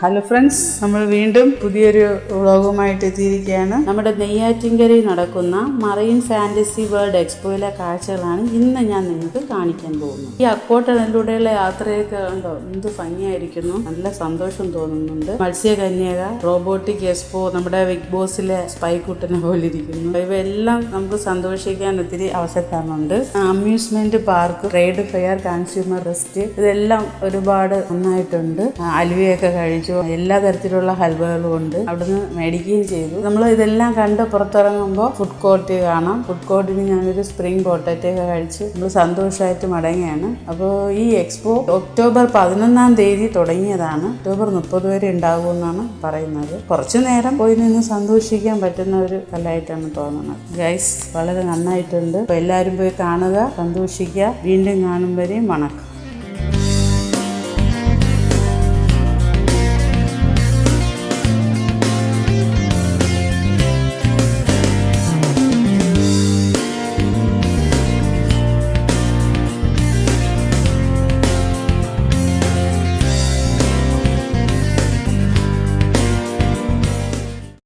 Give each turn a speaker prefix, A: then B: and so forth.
A: Hello friends, നമ്മൾ വീണ്ടും പുതിയൊരു വ്ളോഗുമായിട്ട് എത്തിയിരിക്കുകയാണ്. നമ്മുടെ നെയ്യാറ്റിൻകരയിൽ നടക്കുന്ന മറൈൻ ഫാന്റസി വേൾഡ് എക്സ്പോയിലെ കാഴ്ചകളാണ് ഇന്ന് ഞാൻ നിങ്ങൾക്ക് കാണിക്കാൻ പോകുന്നത്. ഈ അക്കോട്ടയിലൂടെയുള്ള യാത്രയൊക്കെ കണ്ടോ, എന്ത് ഭംഗിയായിരിക്കുന്നു, നല്ല സന്തോഷം തോന്നുന്നുണ്ട്. മത്സ്യകന്യക, റോബോട്ടിക് എക്സ്പോ, നമ്മുടെ ബിഗ് ബോസിലെ സ്പൈക്കുട്ടനെ പോലെ ഇരിക്കുന്നു. ഇവയെല്ലാം നമുക്ക് സന്തോഷിക്കാൻ ഒത്തിരി അവസരങ്ങളുണ്ട്. Amusement park, trade fair, consumer rest, ഇതെല്ലാം ഒരുപാട് നന്നായിട്ടുണ്ട്. അലുവയൊക്കെ കഴിച്ചു, എല്ലാ തരത്തിലുള്ള ഹൽവകളും ഉണ്ട്, അവിടുന്ന് മേടിക്കുകയും ചെയ്തു. നമ്മൾ ഇതെല്ലാം കണ്ട് പുറത്തിറങ്ങുമ്പോൾ ഫുഡ് കോർട്ട് കാണാം. ഫുഡ് കോർട്ടിന് ഞാനൊരു സ്പ്രിംഗ് പൊട്ടറ്റോ ഒക്കെ കഴിച്ച് നമ്മൾ സന്തോഷമായിട്ട് മടങ്ങുകയാണ്. അപ്പോൾ ഈ എക്സ്പോ ഒക്ടോബർ 11 തുടങ്ങിയതാണ്. ഒക്ടോബർ 30 വരെ ഉണ്ടാകുമെന്നാണ് പറയുന്നത്. കുറച്ചു നേരം പോയി നിന്ന് സന്തോഷിക്കാൻ പറ്റുന്ന ഒരു കലയായിട്ടാണ് തോന്നുന്നത്. ഗൈസ്, വളരെ നന്നായിട്ടുണ്ട്. അപ്പോൾ എല്ലാവരും പോയി കാണുക, സന്തോഷിക്കുക. വീണ്ടും കാണും വരെയും വണക്കം.